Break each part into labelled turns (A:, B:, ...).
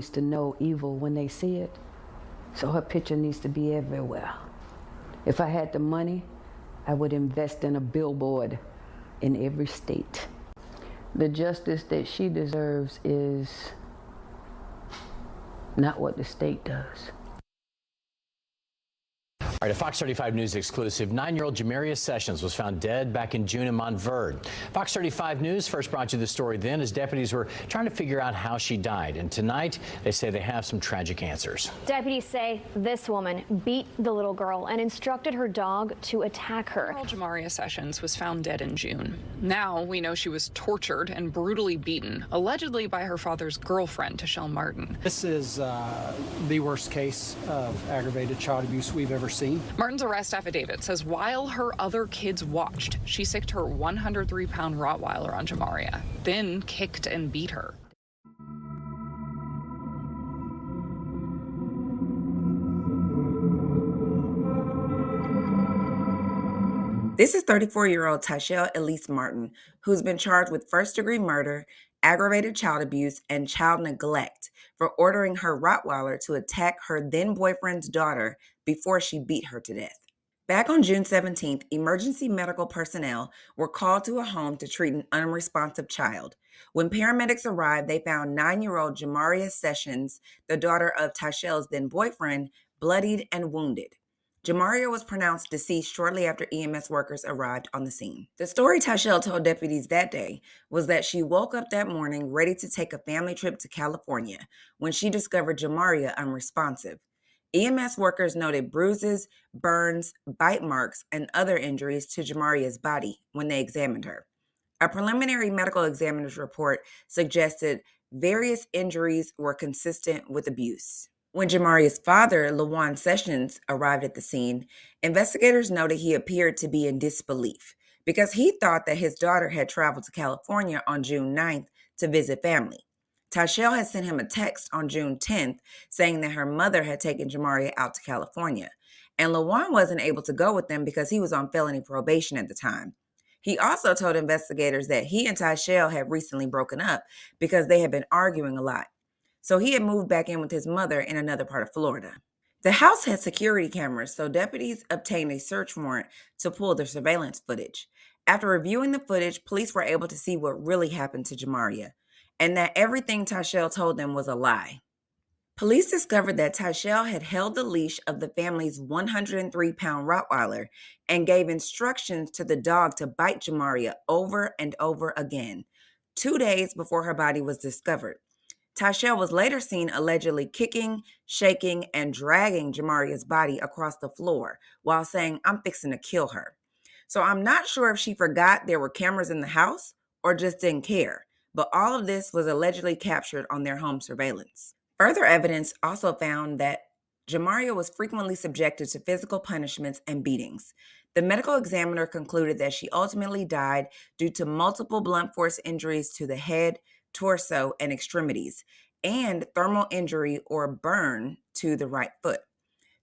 A: needs to know evil when they see it. So her picture needs to be everywhere. If I had the money, I would invest in a billboard in every state. The justice that she deserves is not what the state does.
B: All right, a Fox 35 News exclusive. 9-year-old Jamarius Sessions was found dead back in June in Montverde. Fox 35 News first brought you the story then as deputies were trying to figure out how she died. And tonight, they say they have some tragic answers.
C: Deputies say this woman beat the little girl and instructed her dog to attack her.
D: Jamarius Sessions was found dead in June. Now we know she was tortured and brutally beaten, allegedly by her father's girlfriend, Tashelle Martin.
E: This is the worst case of aggravated child abuse we've ever seen.
D: Martin's arrest affidavit says while her other kids watched, she sicked her 103-pound Rottweiler on Jamaria, then kicked and beat her.
F: This is 34-year-old Tashelle Elise Martin, who's been charged with first-degree murder, aggravated child abuse, and child neglect for ordering her Rottweiler to attack her then-boyfriend's daughter before she beat her to death. Back on June 17th, emergency medical personnel were called to a home to treat an unresponsive child. When paramedics arrived, they found 9-year-old Jamarius Sessions, the daughter of Tashelle's then-boyfriend, bloodied and wounded. Jamaria was pronounced deceased shortly after EMS workers arrived on the scene. The story Tashelle told deputies that day was that she woke up that morning ready to take a family trip to California when she discovered Jamaria unresponsive. EMS workers noted bruises, burns, bite marks, and other injuries to Jamaria's body when they examined her. A preliminary medical examiner's report suggested various injuries were consistent with abuse. When Jamaria's father, LaJuan Sessions, arrived at the scene, investigators noted he appeared to be in disbelief because he thought that his daughter had traveled to California on June 9th to visit family. Tashelle had sent him a text on June 10th saying that her mother had taken Jamaria out to California, and LaJuan wasn't able to go with them because he was on felony probation at the time. He also told investigators that he and Tashelle had recently broken up because they had been arguing a lot. So he had moved back in with his mother in another part of Florida. The house had security cameras, so deputies obtained a search warrant to pull the surveillance footage. After reviewing the footage, police were able to see what really happened to Jamaria, and that everything Tashelle told them was a lie. Police discovered that Tashelle had held the leash of the family's 103-pound Rottweiler and gave instructions to the dog to bite Jamaria over and over again, 2 days before her body was discovered. Tashelle was later seen allegedly kicking, shaking, and dragging Jamaria's body across the floor while saying, "I'm fixing to kill her." So I'm not sure if she forgot there were cameras in the house or just didn't care, but all of this was allegedly captured on their home surveillance. Further evidence also found that Jamaria was frequently subjected to physical punishments and beatings. The medical examiner concluded that she ultimately died due to multiple blunt force injuries to the head, torso, and extremities, and thermal injury or burn to the right foot.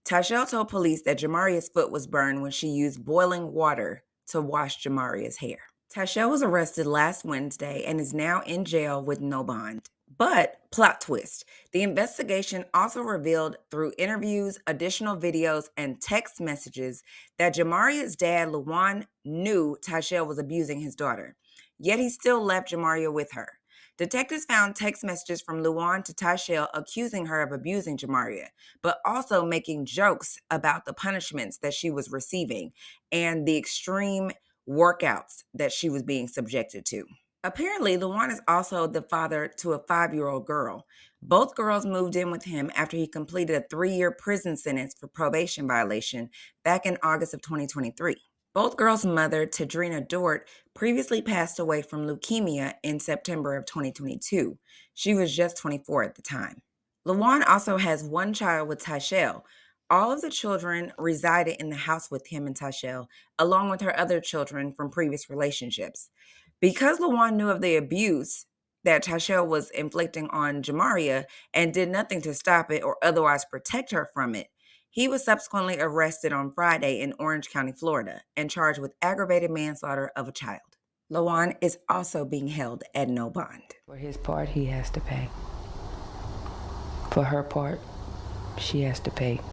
F: Tashelle told police that Jamaria's foot was burned when she used boiling water to wash Jamaria's hair. Tashelle was arrested last Wednesday and is now in jail with no bond. But, plot twist, the investigation also revealed through interviews, additional videos, and text messages that Jamaria's dad, LaJuan, knew Tashelle was abusing his daughter, yet he still left Jamaria with her. Detectives found text messages from LaJuan to Tashelle accusing her of abusing Jamaria, but also making jokes about the punishments that she was receiving and the extreme workouts that she was being subjected to. Apparently, LaJuan is also the father to a 5-year-old girl. Both girls moved in with him after he completed a 3-year prison sentence for probation violation back in August of 2023. Both girls' mother, Tadrina Dort, previously passed away from leukemia in September of 2022. She was just 24 at the time. LaJuan also has one child with Tashelle. All of the children resided in the house with him and Tashelle, along with her other children from previous relationships. Because LaJuan knew of the abuse that Tashelle was inflicting on Jamaria and did nothing to stop it or otherwise protect her from it, he was subsequently arrested on Friday in Orange County, Florida, and charged with aggravated manslaughter of a child. LaJuan is also being held at no bond.
A: For his part, he has to pay. For her part, she has to pay.